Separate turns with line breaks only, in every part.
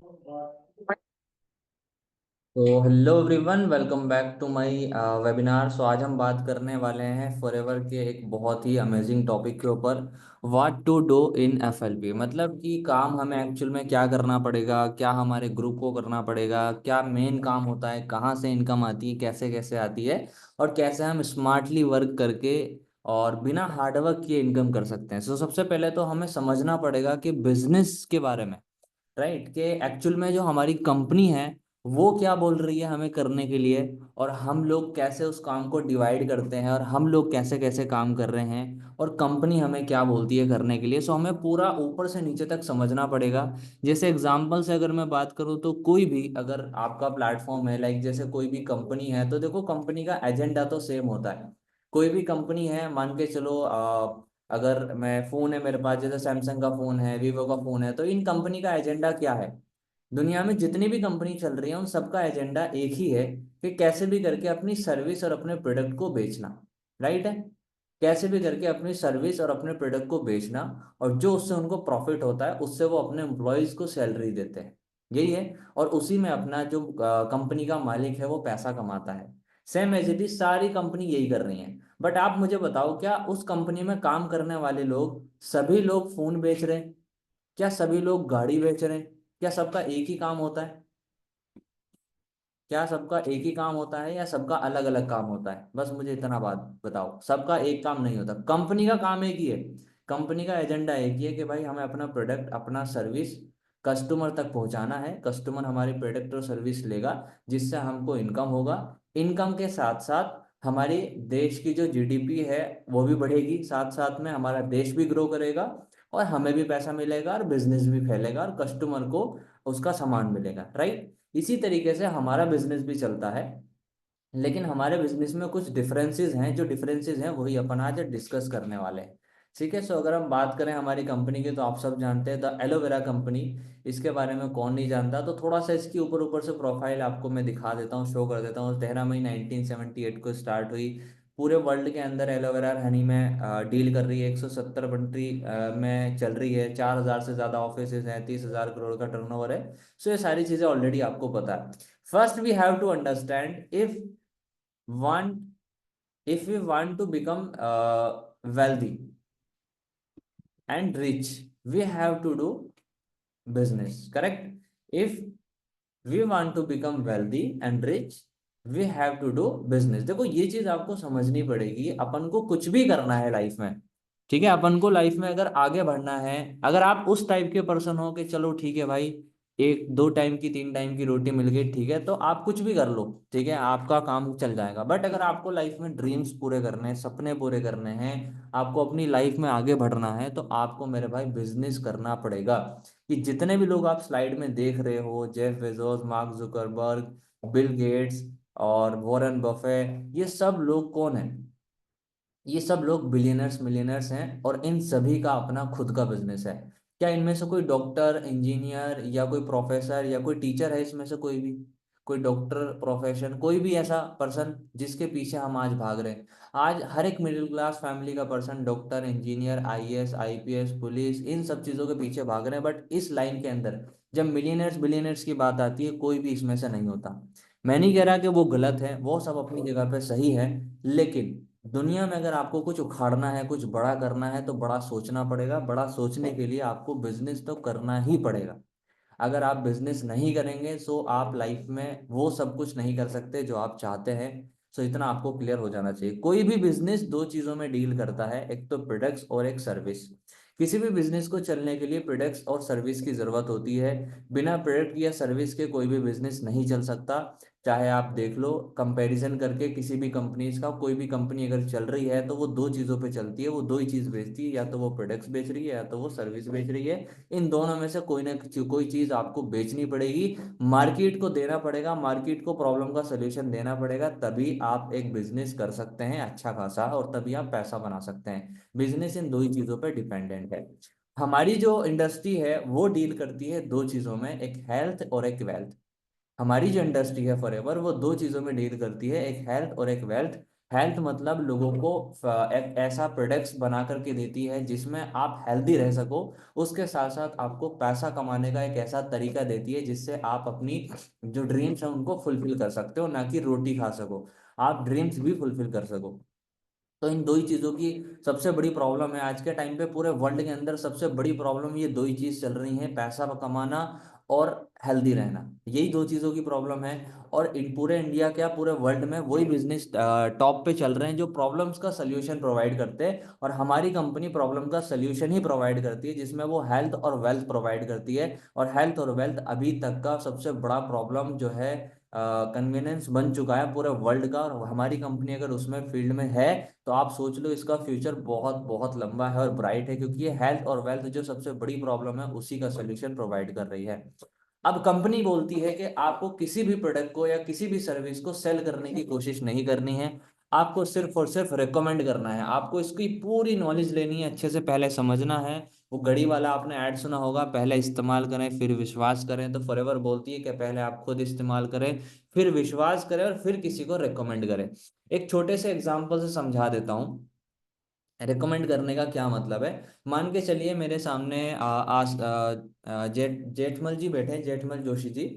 तो hello everyone, welcome back to my webinar. So आज हम बात करने वाले हैं फॉरएवर के एक बहुत ही अमेजिंग टॉपिक के ऊपर, what to do in FLP. मतलब कि काम हमें एक्चुअल में क्या करना पड़ेगा, क्या हमारे ग्रुप को करना पड़ेगा, क्या मेन काम होता है, कहाँ से इनकम आती है, कैसे कैसे आती है, और कैसे हम स्मार्टली वर्क करके और बिना हार्डवर्क किए इनकम कर सकते हैं। सो सबसे पहले तो हमें समझना पड़ेगा कि बिजनेस के बारे में, राइट, कि एक्चुअल में जो हमारी कंपनी है वो क्या बोल रही है हमें करने के लिए, और हम लोग कैसे उस काम को डिवाइड करते हैं, और हम लोग कैसे कैसे काम कर रहे हैं, और कंपनी हमें क्या बोलती है करने के लिए। सो हमें पूरा ऊपर से नीचे तक समझना पड़ेगा। जैसे एग्जांपल से अगर मैं बात करूँ तो कोई भी अगर आपका प्लेटफॉर्म है, लाइक जैसे कोई भी कंपनी है, तो देखो कंपनी का एजेंडा तो सेम होता है। कोई भी कंपनी है, मान के चलो अगर मैं फोन है मेरे पास, जैसे सैमसंग का फोन है, वीवो का फोन है, तो इन कंपनी का एजेंडा क्या है? दुनिया में जितनी भी कंपनी चल रही है उन सबका एजेंडा एक ही है, कि कैसे भी करके अपनी सर्विस और अपने प्रोडक्ट को बेचना। राइट है? कैसे भी करके अपनी सर्विस और अपने प्रोडक्ट को बेचना, और जो उससे उनको प्रॉफिट होता है उससे वो अपने एम्प्लॉयज को सैलरी देते हैं। यही है। और उसी में अपना जो कंपनी का मालिक है वो पैसा कमाता है। सेम एज इट इज सारी कंपनी यही कर रही है। बट आप मुझे बताओ, क्या उस कंपनी में काम करने वाले लोग सभी लोग फोन बेच रहे हैं? क्या सभी लोग गाड़ी बेच रहे हैं? क्या सबका एक ही काम होता है? क्या सबका एक ही काम होता है या सबका अलग अलग काम होता है? बस मुझे इतना बात बताओ। सबका एक काम नहीं होता, कंपनी का काम एक ही है। कंपनी का एजेंडा एक ही है कि भाई हमें अपना प्रोडक्ट, अपना सर्विस कस्टमर तक पहुंचाना है। कस्टमर हमारी प्रोडक्ट और सर्विस लेगा, जिससे हमको इनकम होगा। इनकम के साथ साथ हमारी देश की जो जीडीपी है वो भी बढ़ेगी, साथ साथ में हमारा देश भी ग्रो करेगा, और हमें भी पैसा मिलेगा, और बिजनेस भी फैलेगा, और कस्टमर को उसका सामान मिलेगा। राइट? इसी तरीके से हमारा बिजनेस भी चलता है। लेकिन हमारे बिजनेस में कुछ डिफरेंसेस हैं, जो डिफरेंसेस हैं वही अपन आज डिस्कस करने वाले हैं। ठीक है। सो अगर हम बात करें हमारी कंपनी की, तो आप सब जानते हैं द एलोवेरा कंपनी। इसके बारे में कौन नहीं जानता? तो थोड़ा सा इसकी ऊपर ऊपर से प्रोफाइल आपको मैं दिखा देता हूँ, शो कर देता हूँ। 13 मई 1978 को स्टार्ट हुई। पूरे वर्ल्ड के अंदर एलोवेरा हनी में डील कर रही है। 170 कंट्री में चल रही है। 4,000 से ज़्यादा ऑफिस हैं। 30,000 करोड़ का टर्नओवर है। सो ये सारी चीज़ें ऑलरेडी आपको पता है। First we have to understand, want if we want to become wealthy and rich, we have to do business, correct? If we want to become wealthy and rich, we have to do business। देखो ये चीज आपको समझनी पड़ेगी। अपन को कुछ भी करना है लाइफ में, ठीक है, अपन को लाइफ में अगर आगे बढ़ना है, अगर आप उस टाइप के पर्सन हो कि चलो ठीक है भाई, एक दो टाइम की, तीन टाइम की रोटी मिल गई, ठीक है, तो आप कुछ भी कर लो, ठीक है, आपका काम चल जाएगा। बट अगर आपको लाइफ में ड्रीम्स पूरे करने हैं, सपने पूरे करने हैं, आपको अपनी लाइफ में आगे बढ़ना है, तो आपको मेरे भाई बिजनेस करना पड़ेगा। कि जितने भी लोग आप स्लाइड में देख रहे हो, Jeff Bezos, mark Zuckerberg, Bill Gates और वॉरेन बफे, ये सब लोग कौन है? ये सब लोग बिलियनर्स मिलियनर्स हैं, और इन सभी का अपना खुद का बिजनेस है। क्या इनमें से कोई डॉक्टर, इंजीनियर, या कोई प्रोफेसर, या कोई टीचर है इसमें से? कोई भी, कोई डॉक्टर प्रोफेशन, कोई भी ऐसा पर्सन जिसके पीछे हम आज भाग रहे हैं? आज हर एक मिडिल क्लास फैमिली का person doctor, engineer, IAS, IPS, police, इन सब चीजों के पीछे भाग रहे हैं। बट इस लाइन के अंदर जब मिलियनर्स बिलियनर्स की बात आती है, कोई भी इसमें से नहीं होता। मैं नहीं कह रहा कि वो गलत है, वो सब अपनी जगह पे सही है। लेकिन दुनिया में अगर आपको कुछ उखाड़ना है, कुछ बड़ा करना है, तो बड़ा सोचना पड़ेगा। बड़ा सोचने के लिए आपको बिजनेस तो करना ही पड़ेगा। अगर आप बिजनेस नहीं करेंगे तो आप लाइफ में वो सब कुछ नहीं कर सकते जो आप चाहते हैं। सो इतना आपको क्लियर हो जाना चाहिए। कोई भी बिजनेस दो चीजों में डील करता है, एक तो प्रोडक्ट्स और एक सर्विस। किसी भी बिजनेस को चलने के लिए प्रोडक्ट्स और सर्विस की जरूरत होती है। बिना प्रोडक्ट या सर्विस के कोई भी बिजनेस नहीं चल सकता। चाहे आप देख लो कंपैरिजन करके किसी भी कंपनीज का, कोई भी कंपनी अगर चल रही है तो वो दो चीजों पे चलती है, वो दो ही चीज बेचती है, या तो वो प्रोडक्ट्स बेच रही है या तो वो सर्विस बेच रही है। इन दोनों में से कोई ना कोई चीज आपको बेचनी पड़ेगी। मार्केट को देना पड़ेगा, मार्केट को प्रॉब्लम का सलूशन देना पड़ेगा, तभी आप एक बिजनेस कर सकते हैं अच्छा खासा, और तभी आप पैसा बना सकते हैं। बिजनेस इन दो ही चीजों पर डिपेंडेंट है। हमारी जो इंडस्ट्री है वो डील करती है दो चीजों में, एक हेल्थ और एक वेल्थ। हमारी जो इंडस्ट्री है फॉरएवर, वो दो चीजों में डील करती है, एक हेल्थ और एक वेल्थ। हेल्थ मतलब लोगों को एक ऐसा प्रोडक्ट्स बना करके देती है जिसमें आप हेल्दी रह सको, उसके साथ साथ आपको पैसा कमाने का एक ऐसा तरीका देती है जिससे आप अपनी जो ड्रीम्स हैं उनको फुलफिल कर सकते हो, ना कि रोटी खा सको, आप ड्रीम्स भी फुलफिल कर सको। तो इन दो ही चीज़ों की सबसे बड़ी प्रॉब्लम है आज के टाइम पे, पूरे वर्ल्ड के अंदर सबसे बड़ी प्रॉब्लम ये दो ही चीज़ चल रही है, पैसा कमाना और हेल्दी रहना। यही दो चीज़ों की प्रॉब्लम है। और इन पूरे इंडिया क्या पूरे वर्ल्ड में वही बिजनेस टॉप पे चल रहे हैं जो प्रॉब्लम्स का सल्यूशन प्रोवाइड करते हैं, और हमारी कंपनी प्रॉब्लम का सल्यूशन ही प्रोवाइड करती है जिसमें वो हेल्थ और वेल्थ प्रोवाइड करती है। और हेल्थ और वेल्थ अभी तक का सबसे बड़ा प्रॉब्लम जो है, कन्वीनियंस बन चुका है पूरे वर्ल्ड का, और हमारी कंपनी अगर उसमें फील्ड में है तो आप सोच लो इसका फ्यूचर बहुत बहुत लंबा है और ब्राइट है, क्योंकि ये हेल्थ और वेल्थ जो सबसे बड़ी प्रॉब्लम है उसी का सोल्यूशन प्रोवाइड कर रही है। अब कंपनी बोलती है कि आपको किसी भी प्रोडक्ट को या किसी भी सर्विस को सेल करने की कोशिश नहीं करनी है, आपको सिर्फ और सिर्फ रिकमेंड करना है, आपको इसकी पूरी नॉलेज लेनी है, अच्छे से पहले समझना है। वो घड़ी वाला आपने ऐड सुना होगा, पहले इस्तेमाल करें फिर विश्वास करें, तो फॉरएवर बोलती है कि पहले आप खुद इस्तेमाल करें, फिर विश्वास करें और फिर किसी को रिकमेंड करें। एक छोटे से एग्जांपल से समझा देता हूँ रिकमेंड करने का क्या मतलब है। मान के चलिए मेरे सामने जेठमल जी बैठे हैं, जेठमल जोशी जी।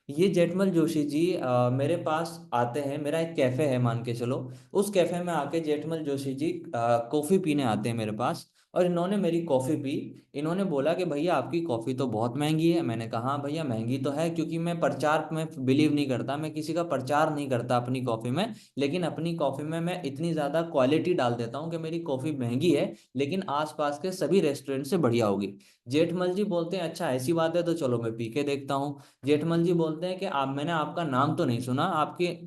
ये जेठमल जोशी जी मेरे पास आते हैं, मेरा एक कैफे है मान के चलो, उस कैफे में आके जेठमल जोशी जी कॉफी पीने आते हैं मेरे पास, और इन्होंने मेरी कॉफी पी। इन्होंने बोला कि भैया आपकी कॉफी तो बहुत महंगी है। मैंने कहा हाँ भैया महंगी तो है, क्योंकि मैं प्रचार में बिलीव नहीं करता, मैं किसी का प्रचार नहीं करता अपनी कॉफी में, लेकिन अपनी कॉफी में मैं इतनी ज्यादा क्वालिटी डाल देता हूँ कि मेरी कॉफी महंगी है लेकिन आसपास के सभी रेस्टोरेंट से बढ़िया होगी। जेठमल जी बोलते हैं अच्छा ऐसी बात है तो चलो मैं पी के देखता हूँ। जेठमल जी बोलते हैं कि आप मैंने आपका नाम तो नहीं सुना, आपके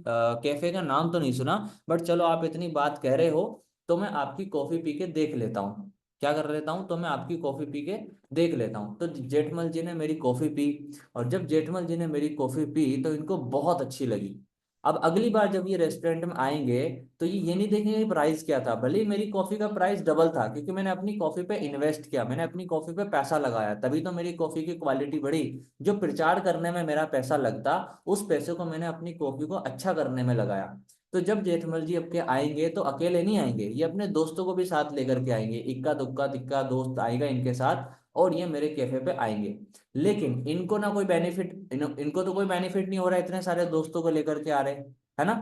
कैफे का नाम तो नहीं सुना, बट चलो आप इतनी बात कह रहे हो तो मैं आपकी कॉफी पी के देख लेता हूँ। क्या कर लेता हूँ, तो मैं आपकी कॉफी पी के देख लेता हूँ। तो जेठमल जी ने मेरी कॉफी पी, और जब जेठमल जी ने मेरी कॉफी पी तो इनको बहुत अच्छी लगी। अब अगली बार जब ये रेस्टोरेंट में आएंगे तो ये नहीं देखेंगे प्राइस क्या था, भले ही मेरी कॉफी का प्राइस डबल था, क्योंकि मैंने अपनी कॉफी पे इन्वेस्ट किया, मैंने अपनी कॉफी पे पैसा लगाया, तभी तो मेरी कॉफी की क्वालिटी बढ़ी। जो प्रचार करने में मेरा पैसा लगता, उस पैसे को मैंने अपनी कॉफी को अच्छा करने में लगाया। तो जब जेठमल जी अब के आएंगे तो अकेले नहीं आएंगे, ये अपने दोस्तों को भी साथ लेकर के आएंगे, इक्का दुक्का तिक्का दोस्त आएगा इनके साथ, और ये मेरे कैफे पे आएंगे। लेकिन इनको ना कोई बेनिफिट, इनको तो कोई बेनिफिट नहीं हो रहा है, इतने सारे दोस्तों को लेकर के आ रहे, है ना,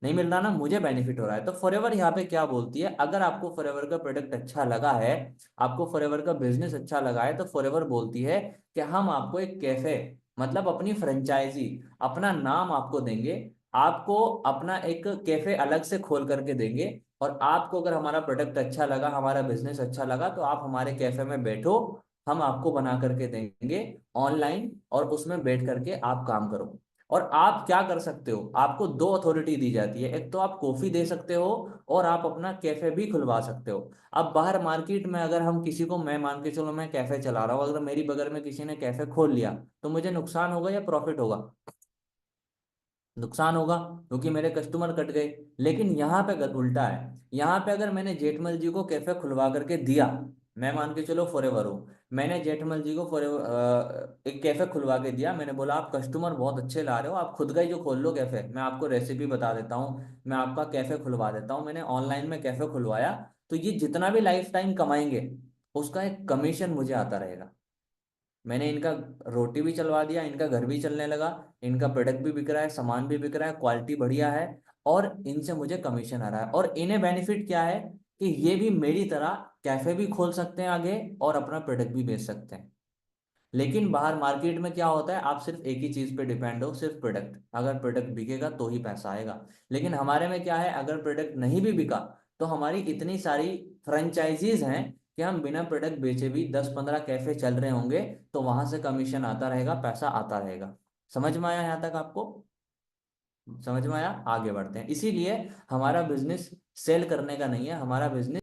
नहीं मिल रहा ना, मुझे बेनिफिट हो रहा है। तो फॉरएवर यहाँ पे क्या बोलती है, अगर आपको फॉरएवर का प्रोडक्ट अच्छा लगा है, आपको फॉरएवर का बिजनेस अच्छा लगा है, तो फॉरएवर बोलती है कि हम आपको एक कैफे, मतलब अपनी फ्रेंचाइजी, अपना नाम आपको देंगे, आपको अपना एक कैफे अलग से खोल करके देंगे, और आपको अगर हमारा प्रोडक्ट अच्छा लगा, हमारा बिजनेस अच्छा लगा, तो आप हमारे कैफे में बैठो, हम आपको बना करके देंगे ऑनलाइन, और उसमें बैठ करके आप काम करो। और आप क्या कर सकते हो, आपको दो अथॉरिटी दी जाती है, एक तो आप कॉफी दे सकते हो, और आप अपना कैफे भी खुलवा सकते हो। अब बाहर मार्केट में अगर हम किसी को, मैं मान के चलो मैं कैफे चला रहा हूँ, अगर मेरी बगल में किसी ने कैफे खोल लिया, तो मुझे नुकसान होगा या प्रॉफिट होगा? नुकसान होगा, क्योंकि मेरे कस्टमर कट गए। लेकिन यहाँ पे उल्टा है, यहाँ पे अगर मैंने जेठमल जी को कैफे खुलवा करके दिया, मैं मान के चलो फॉरएवर हूँ, मैंने जेठमल जी को फॉरएवर एक कैफे खुलवा के दिया, मैंने बोला आप कस्टमर बहुत अच्छे ला रहे हो, आप खुद का ही जो खोल लो कैफे, मैं आपको रेसिपी बता देता हूँ, मैं आपका कैफे खुलवा देता हूँ, मैंने ऑनलाइन में कैफे खुलवाया, तो ये जितना भी लाइफ टाइम कमाएंगे उसका एक कमीशन मुझे आता रहेगा। मैंने इनका रोटी भी चलवा दिया, इनका घर भी चलने लगा, इनका प्रोडक्ट भी बिक रहा है, सामान भी बिक रहा है, क्वालिटी बढ़िया है, और इनसे मुझे कमीशन आ रहा है। और इन्हें बेनिफिट क्या है कि ये भी मेरी तरह कैफे भी खोल सकते हैं आगे, और अपना प्रोडक्ट भी बेच सकते हैं। लेकिन बाहर मार्केट में क्या होता है, आप सिर्फ एक ही चीज पे डिपेंड हो, सिर्फ प्रोडक्ट, अगर प्रोडक्ट बिकेगा तो ही पैसा आएगा। लेकिन हमारे में क्या है, अगर प्रोडक्ट नहीं भी बिका तो हमारी इतनी सारी फ्रेंचाइजीज हैं कि हम बिना प्रोडक्ट बेचे भी 10-15 कैफे चल रहे होंगे, तो वहां से कमीशन आता रहेगा, पैसा आता रहेगा। समझ में आया यहाँ तक आपको? समझ में आया? आगे बढ़ते हैं। इसीलिए हमारा बिजनेस सेल करने का नहीं है, हमारा बिजनेस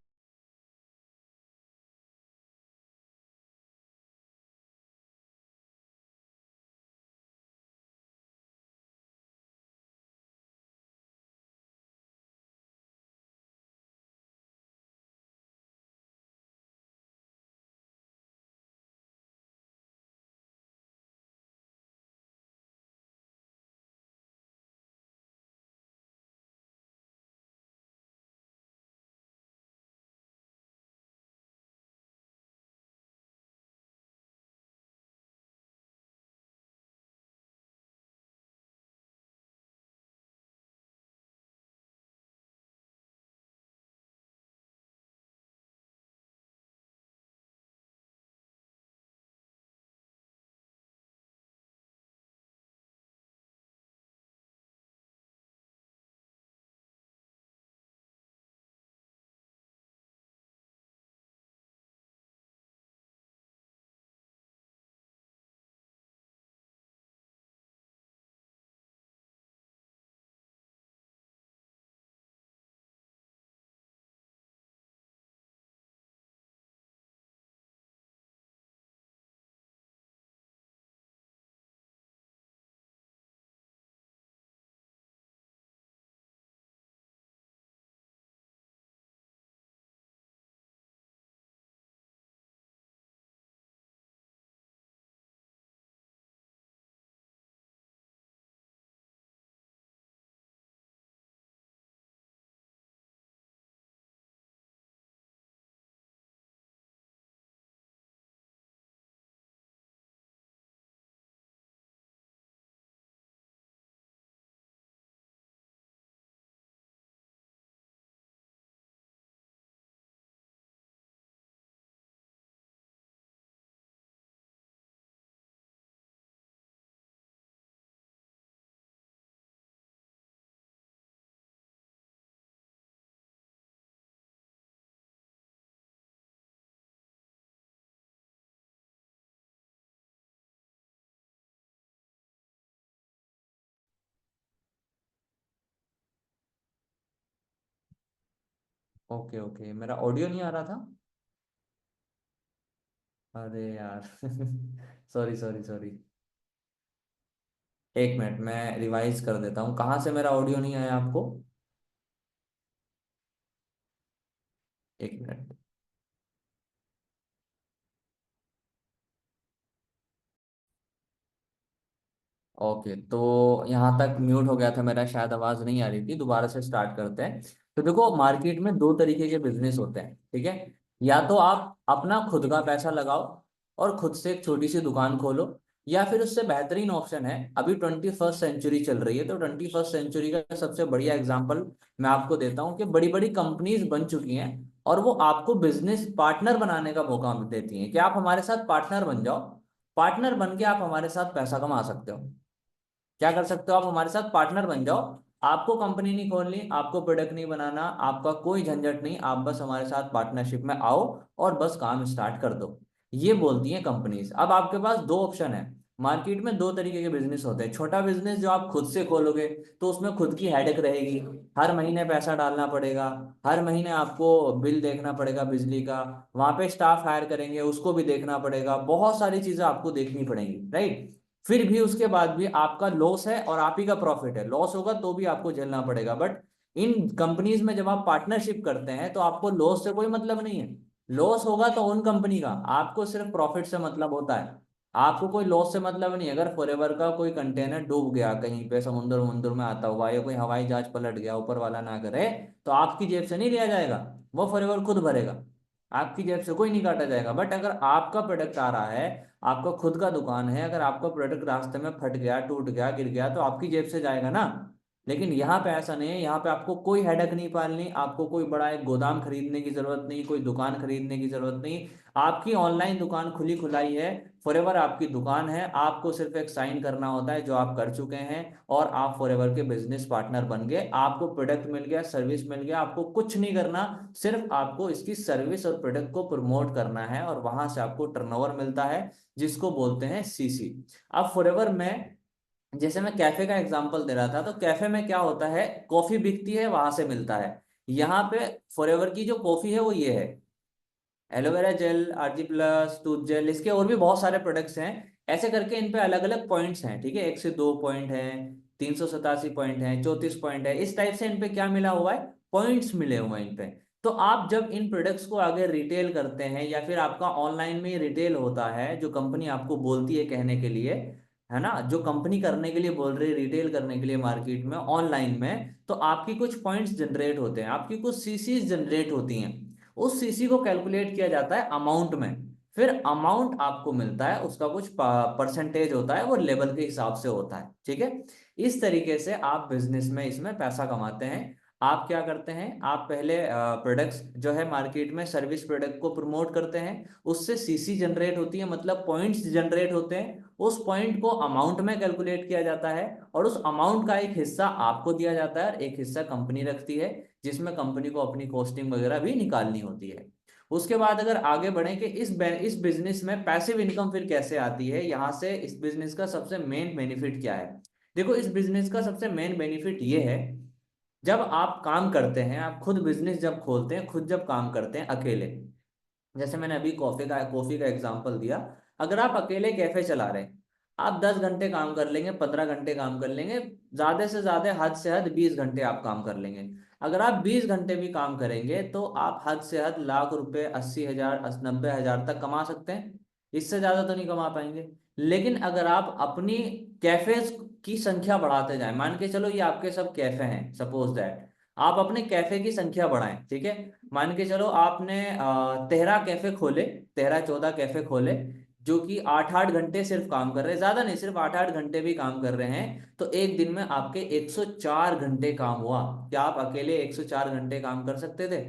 ओके ओके, मेरा ऑडियो नहीं आ रहा था। अरे यार सॉरी सॉरी सॉरी। एक मिनट, मैं रिवाइज कर देता हूँ, कहाँ से मेरा ऑडियो नहीं आया आपको। एक मिनट। ओके, तो यहाँ तक म्यूट हो गया था मेरा, शायद आवाज नहीं आ रही थी, दोबारा से स्टार्ट करते हैं। तो देखो, मार्केट में दो तरीके के बिजनेस होते हैं, ठीक है। या तो आप अपना खुद का पैसा लगाओ और खुद से एक छोटी सी दुकान खोलो, या फिर उससे बेहतरीन ऑप्शन है, अभी 21st सेंचुरी चल रही है, तो 21st सेंचुरी का सबसे बढ़िया एग्जाम्पल मैं आपको देता हूँ कि बड़ी बड़ी कंपनीज बन चुकी हैं और वो आपको बिजनेस पार्टनर बनाने का मौका देती हैं कि आप हमारे साथ पार्टनर बन जाओ। पार्टनर बन के आप हमारे साथ पैसा कमा सकते हो। क्या कर सकते हो, आप हमारे साथ पार्टनर बन जाओ। आपको कंपनी नहीं खोलनी, आपको प्रोडक्ट नहीं बनाना, आपका कोई झंझट नहीं, आप बस हमारे साथ पार्टनरशिप में आओ और बस काम स्टार्ट कर दो। ये बोलती हैं कंपनीज। अब आपके पास दो ऑप्शन है। मार्केट में दो तरीके के बिजनेस होते हैं। छोटा बिजनेस जो आप खुद से खोलोगे, तो उसमें खुद की हेडेक रहेगी, हर महीने पैसा डालना पड़ेगा, हर महीने आपको बिल देखना पड़ेगा बिजली का, वहां पे स्टाफ हायर करेंगे उसको भी देखना पड़ेगा, बहुत सारी चीजें आपको देखनी पड़ेंगी, राइट। फिर भी उसके बाद भी आपका लॉस है और आप ही का प्रॉफिट है, लॉस होगा तो भी आपको झेलना पड़ेगा। बट इन कंपनीज में जब आप पार्टनरशिप करते हैं तो आपको लॉस से कोई मतलब नहीं है। लॉस होगा तो उन कंपनी का, आपको सिर्फ प्रॉफिट से मतलब होता है। आपको कोई लॉस से मतलब नहीं। अगर फॉरएवर का कोई कंटेनर डूब गया कहीं पे समुद्र वमुद्र में आता हुआ, या कोई हवाई जहाज पलट गया, ऊपर वाला ना करे, तो आपकी जेब से नहीं लिया जाएगा, वो फॉरएवर खुद भरेगा। आपकी जेब से कोई नहीं काटा जाएगा। बट अगर आपका प्रोडक्ट आ रहा है, आपका खुद का दुकान है, अगर आपका प्रोडक्ट रास्ते में फट गया, टूट गया, गिर गया, तो आपकी जेब से जाएगा ना। लेकिन यहाँ पे ऐसा नहीं है, यहाँ पे आपको कोई हेडक नहीं पालनी, आपको कोई बड़ा एक गोदाम खरीदने की जरूरत नहीं, कोई दुकान खरीदने की जरूरत नहीं। आपकी ऑनलाइन दुकान खुली खुलाई है, फॉरएवर आपकी दुकान है, आपको सिर्फ एक साइन करना होता है जो आप कर चुके हैं, और आप फॉरएवर के बिजनेस पार्टनर बन गए। आपको प्रोडक्ट मिल गया, सर्विस मिल गया, आपको कुछ नहीं करना, सिर्फ आपको इसकी सर्विस और प्रोडक्ट को प्रमोट करना है, और वहां से आपको टर्नओवर मिलता है, जिसको बोलते हैं सीसी। अब फॉरएवर में, जैसे मैं कैफे का एग्जांपल दे रहा था, तो कैफे में क्या होता है, कॉफी बिकती है, वहां से मिलता है। यहाँ पे फॉरएवर की जो कॉफी है वो ये है, aloe vera gel, RG plus, tooth gel, इसके और भी बहुत सारे प्रोडक्ट्स हैं। ऐसे करके इन पे अलग अलग पॉइंट्स हैं, ठीक है, 1 से 2 पॉइंट है, 387 पॉइंट है, 34 पॉइंट है, इस टाइप से इन पे क्या मिला हुआ है, पॉइंट्स मिले हुए हैं इन पे। तो आप जब इन प्रोडक्ट्स को आगे रिटेल करते हैं, या फिर आपका ऑनलाइन में रिटेल होता है, जो कंपनी आपको बोलती है कहने के लिए, है ना, जो कंपनी करने के लिए बोल रही है रिटेल करने के लिए मार्केट में ऑनलाइन में, तो आपकी कुछ पॉइंट्स जनरेट होते हैं, आपकी कुछ सीसीज जनरेट होती हैं। उस सीसी को कैलकुलेट किया जाता है अमाउंट में, फिर अमाउंट आपको मिलता है, उसका कुछ परसेंटेज होता है, वो लेवल के हिसाब से होता है, ठीक है। इस तरीके से आप बिजनेस में इसमें पैसा कमाते हैं। आप क्या करते हैं, आप पहले प्रोडक्ट्स जो है मार्केट में, सर्विस प्रोडक्ट को प्रमोट करते हैं, उससे सीसी जनरेट होती है, मतलब पॉइंट्स जनरेट होते हैं, उस पॉइंट को अमाउंट में कैलकुलेट किया जाता है, और उस अमाउंट का एक हिस्सा आपको दिया जाता है और एक हिस्सा कंपनी रखती है, जिसमें कंपनी को अपनी कॉस्टिंग वगैरह भी निकालनी होती है। उसके बाद अगर आगे बढ़े कि इस बिजनेस में पैसिव इनकम फिर कैसे आती है, यहाँ से इस बिजनेस का सबसे मेन बेनिफिट क्या है। देखो, इस बिजनेस का सबसे मेन बेनिफिट ये है, जब आप काम करते हैं, आप खुद बिजनेस जब खोलते हैं, खुद जब काम करते हैं अकेले, जैसे मैंने अभी कॉफी का एग्जांपल दिया। अगर आप अकेले कैफे चला रहे हैं, आप 10 घंटे काम कर लेंगे, 15 घंटे काम कर लेंगे, ज्यादा से ज्यादा हद से हद 20 घंटे आप काम कर लेंगे। अगर आप 20 घंटे भी काम करेंगे तो आप हद से हद लाख रुपए, 80,000, 90,000 तक कमा सकते हैं। इससे ज्यादा तो नहीं कमा पाएंगे। लेकिन अगर आप अपनी कैफेज की संख्या बढ़ाते जाएं, मान के चलो ये आपके सब कैफे हैं, सपोज दैट आप अपने कैफे की संख्या बढ़ाएं, ठीक है। मान के चलो आपने 13 कैफे खोले, 13 14 कैफे खोले, जो कि 8 8 घंटे सिर्फ काम कर रहे हैं, ज्यादा नहीं, सिर्फ 8 8 घंटे भी काम कर रहे हैं, तो एक दिन में आपके 104 घंटे काम हुआ। क्या आप अकेले 104 घंटे काम कर सकते थे,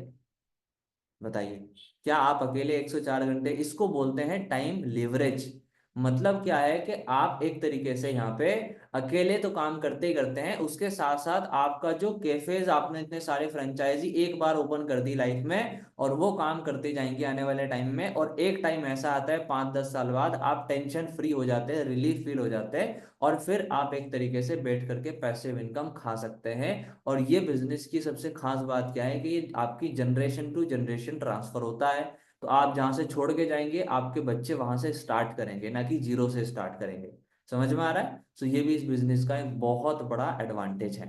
बताइए। क्या आप अकेले 104 घंटे, इसको बोलते हैं टाइम लिवरेज। मतलब क्या है कि आप एक तरीके से यहाँ पे अकेले तो काम करते ही करते हैं, उसके साथ साथ आपका जो कैफेज आपने इतने सारे फ्रेंचाइजी एक बार ओपन कर दी लाइफ में, और वो काम करते जाएंगे आने वाले टाइम में, और एक टाइम ऐसा आता है 5-10 साल बाद आप टेंशन फ्री हो जाते हैं, रिलीफ फील हो जाते हैं, और फिर आप एक तरीके से बैठ करके पैसिव इनकम खा सकते हैं। और ये बिजनेस की सबसे खास बात क्या है कि ये आपकी जनरेशन टू जनरेशन ट्रांसफर होता है। तो आप जहां से छोड़ के जाएंगे आपके बच्चे वहां से स्टार्ट करेंगे, ना कि जीरो से स्टार्ट करेंगे। समझ में आ रहा है? तो ये भी इस बिजनेस का एक बहुत बड़ा एडवांटेज है।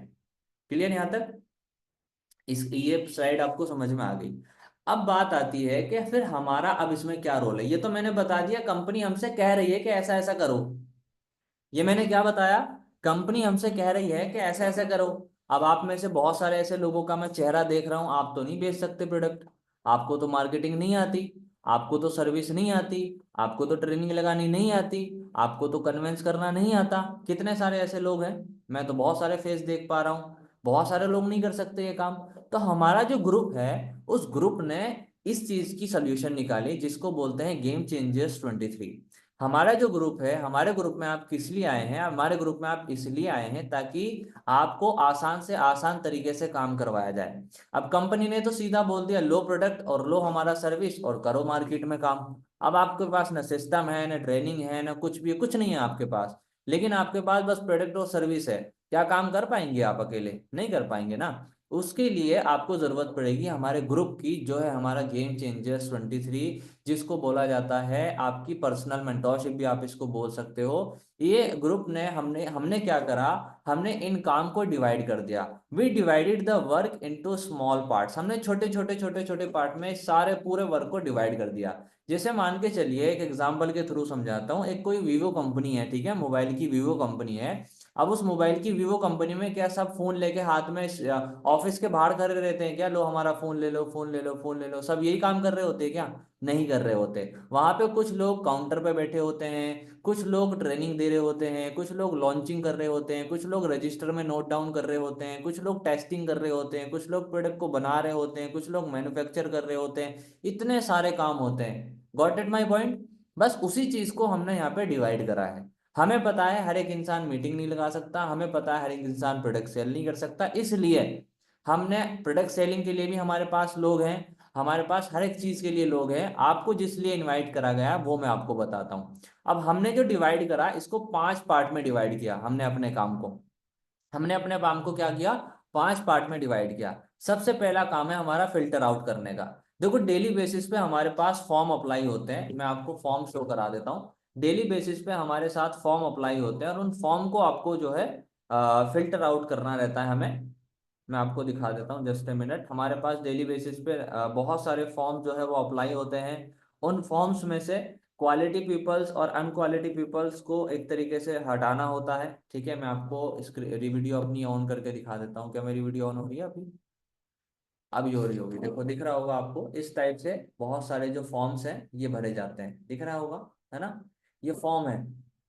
क्लियर यहाँ तक? इस ये स्लाइड आपको समझ में आ गई। अब बात आती है कि फिर हमारा अब इसमें क्या रोल है। ये तो मैंने बता दिया, कंपनी हमसे कह रही है कि ऐसा ऐसा करो। ये मैंने क्या बताया? कंपनी हमसे कह रही है कि ऐसा ऐसा करो। अब आप में से बहुत सारे ऐसे लोगों का मैं चेहरा देख रहा हूं, आप तो नहीं बेच सकते प्रोडक्ट, आपको तो मार्केटिंग नहीं आती, आपको तो सर्विस नहीं आती, आपको तो ट्रेनिंग लगानी नहीं आती, आपको तो कन्विंस करना नहीं आता। कितने सारे ऐसे लोग हैं, मैं तो बहुत सारे फेस देख पा रहा हूँ। बहुत सारे लोग नहीं कर सकते ये काम। तो हमारा जो ग्रुप है, उस ग्रुप ने इस चीज की सोल्यूशन निकाली जिसको बोलते हैं गेम चेंजर्स 23। हमारा जो ग्रुप है, हमारे ग्रुप में आप किस लिए आए हैं? हमारे ग्रुप में आप इसलिए आए हैं ताकि आपको आसान से आसान तरीके से काम करवाया जाए। अब कंपनी ने तो सीधा बोल दिया लो प्रोडक्ट और लो हमारा सर्विस और करो मार्केट में काम। अब आपके पास ना सिस्टम है, ना ट्रेनिंग है, ना कुछ भी, कुछ नहीं है आपके पास। लेकिन आपके पास बस प्रोडक्ट और सर्विस है। क्या काम कर पाएंगे आप अकेले? नहीं कर पाएंगे ना। उसके लिए आपको जरूरत पड़ेगी हमारे ग्रुप की, जो है हमारा गेम चेंजर्स 23, जिसको बोला जाता है आपकी पर्सनल मेंटोरशिप भी आप इसको बोल सकते हो। ये ग्रुप ने हमने हमने क्या करा, हमने इन काम को डिवाइड कर दिया। We divided the work into small parts. हमने छोटे छोटे छोटे छोटे पार्ट में सारे पूरे वर्क को डिवाइड कर दिया। जैसे मान के चलिए, एक एग्जांपल के थ्रू समझाता हूँ। एक कोई वीवो कंपनी है, ठीक है, मोबाइल की वीवो कंपनी है। अब उस मोबाइल की वीवो कंपनी में क्या सब फोन लेके हाथ में ऑफिस के बाहर खड़े रहते हैं क्या? लो हमारा फोन ले लो, फोन ले लो, फोन ले लो, सब यही काम कर रहे होते हैं क्या? नहीं कर रहे होते। वहां पे कुछ लोग काउंटर पे बैठे होते हैं, कुछ लोग ट्रेनिंग दे रहे होते हैं, कुछ लोग लॉन्चिंग कर रहे होते हैं, कुछ लोग रजिस्टर में नोट डाउन कर रहे होते हैं, कुछ लोग टेस्टिंग कर रहे होते हैं, कुछ लोग प्रोडक्ट को बना रहे होते हैं, कुछ लोग मैन्युफैक्चर कर रहे होते हैं। इतने सारे काम होते हैं। Got it my point? बस उसी चीज को हमने यहाँ पे डिवाइड करा है। हमें पता है हर एक इंसान मीटिंग नहीं लगा सकता, हमें पता है हर एक इंसान प्रोडक्ट सेल नहीं कर सकता, इसलिए हमने प्रोडक्ट सेलिंग के लिए भी हमारे पास लोग हैं, हमारे पास हर एक चीज के लिए लोग हैं। आपको जिस लिए इनवाइट करा गया वो मैं आपको बताता हूँ। अब हमने जो डिवाइड करा, इसको 5 पार्ट में डिवाइड किया हमने अपने काम को। हमने अपने काम को क्या किया? 5 पार्ट में डिवाइड किया। सबसे पहला काम है हमारा फिल्टर आउट करने का। देखो, डेली बेसिस पे हमारे पास फॉर्म अप्लाई होते हैं, मैं आपको फॉर्म शो करा देता हूँ। डेली बेसिस पे हमारे साथ फॉर्म अप्लाई होते हैं, और उन फॉर्म को आपको जो है फिल्टर आउट करना रहता है हमें। मैं आपको दिखा देता हूँ, जस्ट ए मिनट। हमारे पास डेली बेसिस पे बहुत सारे फॉर्म जो है वो अप्लाई होते हैं। उन फॉर्म्स में से क्वालिटी पीपल्स और अनक्वालिटी पीपल्स को एक तरीके से हटाना होता है। ठीक है, मैं आपको वीडियो अपनी ऑन करके दिखा देता हूँ। क्या मेरी वीडियो ऑन हो रही है अभी? अभी हो रही होगी, देखो दिख रहा होगा आपको। इस टाइप से बहुत सारे जो फॉर्म्स हैं ये भरे जाते हैं, दिख रहा होगा, है ना? ये फॉर्म है,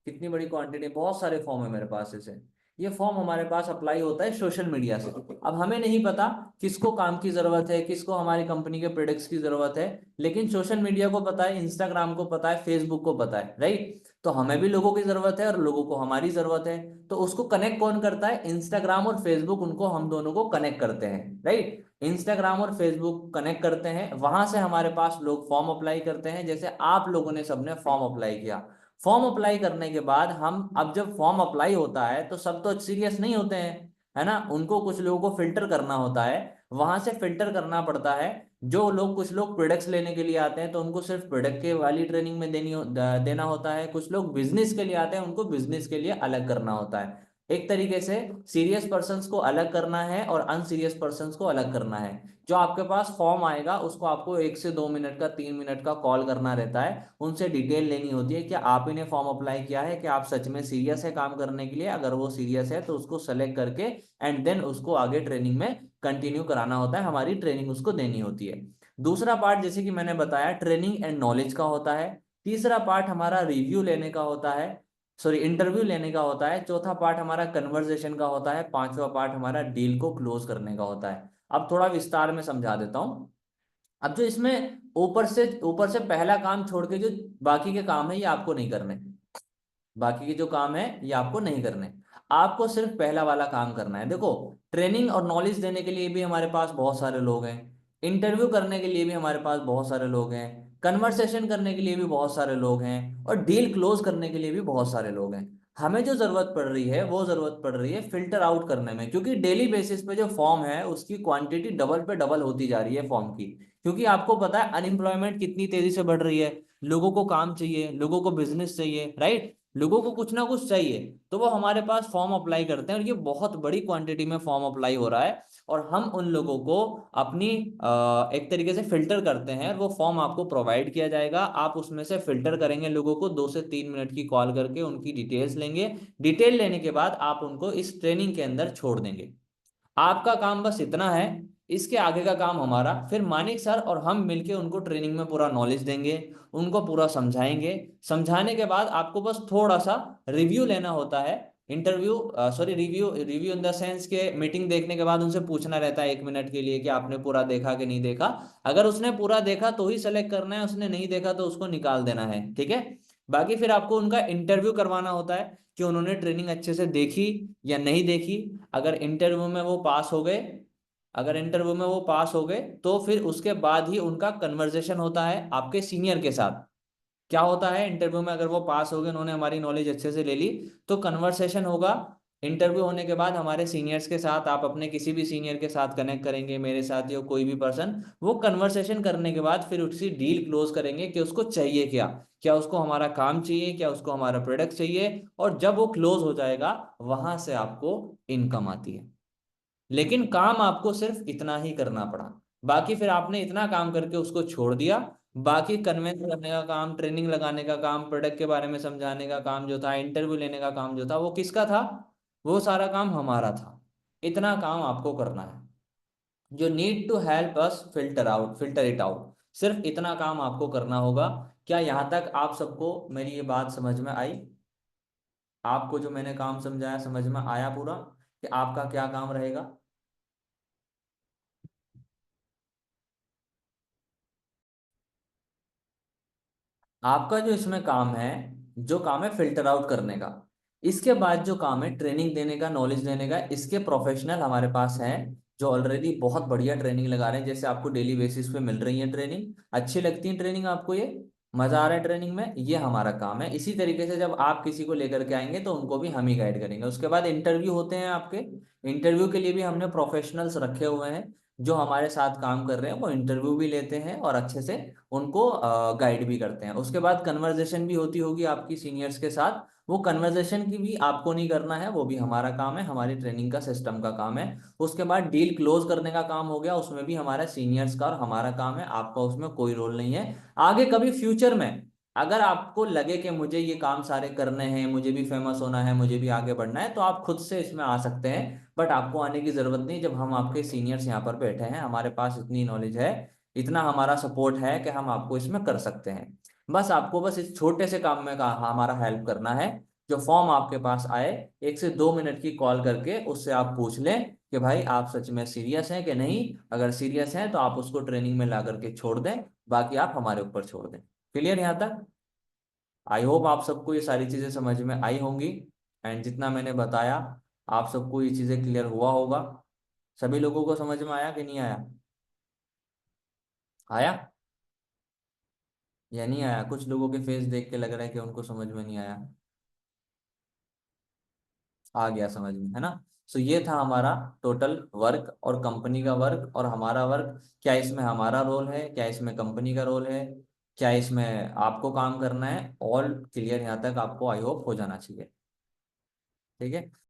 कितनी बड़ी क्वांटिटी, बहुत सारे फॉर्म है मेरे पास इसे। ये फॉर्म हमारे पास अप्लाई होता है सोशल मीडिया से। अब हमें नहीं पता किसको काम की जरूरत है, किसको हमारी कंपनी के प्रोडक्ट्स की जरूरत है, लेकिन सोशल मीडिया को पता है, इंस्टाग्राम को पता है, फेसबुक को पता है, राइट? तो हमें भी लोगों की जरूरत है और लोगों को हमारी जरूरत है। तो उसको कनेक्ट कौन करता है? इंस्टाग्राम और फेसबुक उनको, हम दोनों को कनेक्ट करते हैं, राइट? इंस्टाग्राम और फेसबुक कनेक्ट करते हैं, वहां से हमारे पास लोग फॉर्म अप्लाई करते हैं, जैसे आप लोगों ने सबने फॉर्म अप्लाई किया। फॉर्म अप्लाई करने के बाद हम, अब जब फॉर्म अप्लाई होता है तो सब तो सीरियस नहीं होते हैं, है ना? उनको, कुछ लोगों को फिल्टर करना होता है। वहां से फिल्टर करना पड़ता है। जो लोग, कुछ लोग प्रोडक्ट्स लेने के लिए आते हैं तो उनको सिर्फ प्रोडक्ट के वाली ट्रेनिंग में देना होता है। कुछ लोग बिजनेस के लिए आते हैं, उनको बिजनेस के लिए अलग करना होता है। एक तरीके से सीरियस पर्सन्स को अलग करना है और अनसीरियस पर्सन्स को अलग करना है। जो आपके पास फॉर्म आएगा उसको आपको 1 से 2 मिनट का, 3 मिनट का कॉल करना रहता है, उनसे डिटेल लेनी होती है कि आप ही ने फॉर्म अप्लाई किया है, कि आप सच में सीरियस है काम करने के लिए। अगर वो सीरियस है तो उसको सेलेक्ट करके एंड देन उसको आगे ट्रेनिंग में कंटिन्यू कराना होता है, हमारी ट्रेनिंग उसको देनी होती है। दूसरा पार्ट, जैसे कि मैंने बताया, ट्रेनिंग एंड नॉलेज का होता है। तीसरा पार्ट हमारा रिव्यू लेने का होता है, सॉरी इंटरव्यू लेने का होता है। चौथा पार्ट हमारा कन्वर्सेशन का होता है। पांचवा पार्ट हमारा डील को क्लोज करने का होता है। अब थोड़ा विस्तार में समझा देता हूं। अब जो इसमें ऊपर से पहला काम छोड़ के जो बाकी के काम है ये आपको नहीं करने। बाकी के जो काम है ये आपको नहीं करने। आपको सिर्फ पहला वाला काम करना है। देखो, ट्रेनिंग और नॉलेज देने के लिए भी हमारे पास बहुत सारे लोग हैं, इंटरव्यू करने के लिए भी हमारे पास बहुत सारे लोग हैं, कन्वर्सेशन करने के लिए भी बहुत सारे लोग हैं, और डील क्लोज करने के लिए भी बहुत सारे लोग हैं। हमें जो जरूरत पड़ रही है वो जरूरत पड़ रही है फिल्टर आउट करने में, क्योंकि डेली बेसिस पे जो फॉर्म है उसकी क्वांटिटी डबल पे डबल होती जा रही है फॉर्म की। क्योंकि आपको पता है अनएम्प्लॉयमेंट कितनी तेजी से बढ़ रही है, लोगों को काम चाहिए, लोगों को बिजनेस चाहिए, राइट, लोगों को कुछ ना कुछ चाहिए, तो वो हमारे पास फॉर्म अप्लाई करते हैं, और ये बहुत बड़ी क्वांटिटी में फॉर्म अप्लाई हो रहा है। और हम उन लोगों को अपनी एक तरीके से फिल्टर करते हैं, वो फॉर्म आपको प्रोवाइड किया जाएगा, आप उसमें से फिल्टर करेंगे लोगों को, 2 से 3 मिनट की कॉल करके उनकी डिटेल्स लेंगे। डिटेल लेने के बाद आप उनको इस ट्रेनिंग के अंदर छोड़ देंगे। आपका काम बस इतना है, इसके आगे का काम हमारा। फिर मानिक सर और हम मिलके उनको ट्रेनिंग में पूरा नॉलेज देंगे, उनको पूरा समझाएंगे। समझाने के बाद आपको बस थोड़ा सा रिव्यू लेना होता है। Interview, sorry, review, review in the sense के मीटिंग देखने के बाद उनसे पूछना रहता है 1 मिनट के लिए कि आपने पूरा देखा कि नहीं देखा। अगर उसने पूरा देखा तो ही सेलेक्ट करना है, उसने नहीं देखा तो उसको निकाल देना है, ठीक है। बाकी फिर आपको उनका इंटरव्यू करवाना होता है कि उन्होंने ट्रेनिंग अच्छे से देखी या नहीं देखी। अगर इंटरव्यू में वो पास हो गए, अगर इंटरव्यू में वो पास हो गए तो फिर उसके बाद ही उनका कन्वर्सेशन होता है आपके सीनियर के साथ। क्या होता है इंटरव्यू में, अगर वो पास हो गए, उन्होंने हमारी नॉलेज अच्छे से ले ली, तो कन्वर्सेशन होगा। इंटरव्यू होने के बाद हमारे सीनियर्स के साथ, आप अपने किसी भी सीनियर के साथ कनेक्ट करेंगे, मेरे साथ या कोई भी पर्सन, वो कन्वर्सेशन करने के बाद फिर उसकी डील क्लोज करेंगे कि उसको चाहिए क्या, क्या उसको हमारा काम चाहिए, क्या उसको हमारा प्रोडक्ट चाहिए। और जब वो क्लोज हो जाएगा, वहां से आपको इनकम आती है। लेकिन काम आपको सिर्फ इतना ही करना पड़ा। बाकी फिर आपने इतना काम करके उसको छोड़ दिया। बाकी कन्वेंस करने का काम, ट्रेनिंग लगाने का काम, प्रोडक्ट के बारे में समझाने का काम जो था, इंटरव्यू लेने का काम जो था, वो किसका था? वो सारा काम हमारा था। इतना काम आपको करना है। जो need to help us filter out, filter it out, सिर्फ इतना काम आपको करना होगा। क्या यहाँ तक आप सबको मेरी ये बात समझ में आई? आपको जो मैंने काम समझाया समझ में आया पूरा, कि आपका क्या काम रहेगा? आपका जो इसमें काम है, जो काम है फिल्टर आउट करने का, इसके बाद जो काम है ट्रेनिंग देने का, नॉलेज देने का, इसके प्रोफेशनल हमारे पास हैं जो ऑलरेडी बहुत बढ़िया ट्रेनिंग लगा रहे हैं। जैसे आपको डेली बेसिस पे मिल रही है ट्रेनिंग, अच्छी लगती है ट्रेनिंग आपको, ये मजा आ रहा है ट्रेनिंग में, ये हमारा काम है। इसी तरीके से जब आप किसी को लेकर के आएंगे तो उनको भी हम ही गाइड करेंगे। उसके बाद इंटरव्यू होते हैं आपके। इंटरव्यू के लिए भी हमने प्रोफेशनल्स रखे हुए हैं जो हमारे साथ काम कर रहे हैं, वो इंटरव्यू भी लेते हैं और अच्छे से उनको गाइड भी करते हैं। उसके बाद कन्वर्जेशन भी होती होगी आपकी सीनियर्स के साथ। वो कन्वर्जेशन की भी आपको नहीं करना है, वो भी हमारा काम है, हमारी ट्रेनिंग का सिस्टम का काम है। उसके बाद डील क्लोज करने का काम हो गया, उसमें भी हमारा सीनियर्स का और हमारा काम है, आपका उसमें कोई रोल नहीं है। आगे कभी फ्यूचर में अगर आपको लगे कि मुझे ये काम सारे करने हैं, मुझे भी फेमस होना है, मुझे भी आगे बढ़ना है, तो आप खुद से इसमें आ सकते हैं। बट आपको आने की जरूरत नहीं, जब हम आपके सीनियर्स यहाँ पर बैठे हैं, हमारे पास इतनी नॉलेज है, इतना हमारा सपोर्ट है कि हम आपको इसमें कर सकते हैं। बस आपको बस इस छोटे से काम में का हमारा हेल्प करना है। जो फॉर्म आपके पास आए, 1 से 2 मिनट की कॉल करके उससे आप पूछ लें कि भाई आप सच में सीरियस हैं कि नहीं। अगर सीरियस हैं तो आप उसको ट्रेनिंग में ला करके छोड़ दें, बाकी आप हमारे ऊपर छोड़ दें। क्लियर यहाँ तक? आई होप आप सबको ये सारी चीजें समझ में आई होंगी। एंड जितना मैंने बताया, आप सबको ये चीजें क्लियर हुआ होगा। सभी लोगों को समझ में आया कि नहीं आया? आया या नहीं आया? कुछ लोगों के फेस देख के लग रहा है कि उनको समझ में नहीं आया। आ गया समझ में, है ना? सो ये था हमारा टोटल वर्क, और कंपनी का वर्क और हमारा वर्क। क्या इसमें हमारा रोल है, क्या इसमें कंपनी का रोल है, क्या इसमें आपको काम करना है, ऑल क्लियर यहाँ तक आपको आई होप हो जाना चाहिए। ठीक है।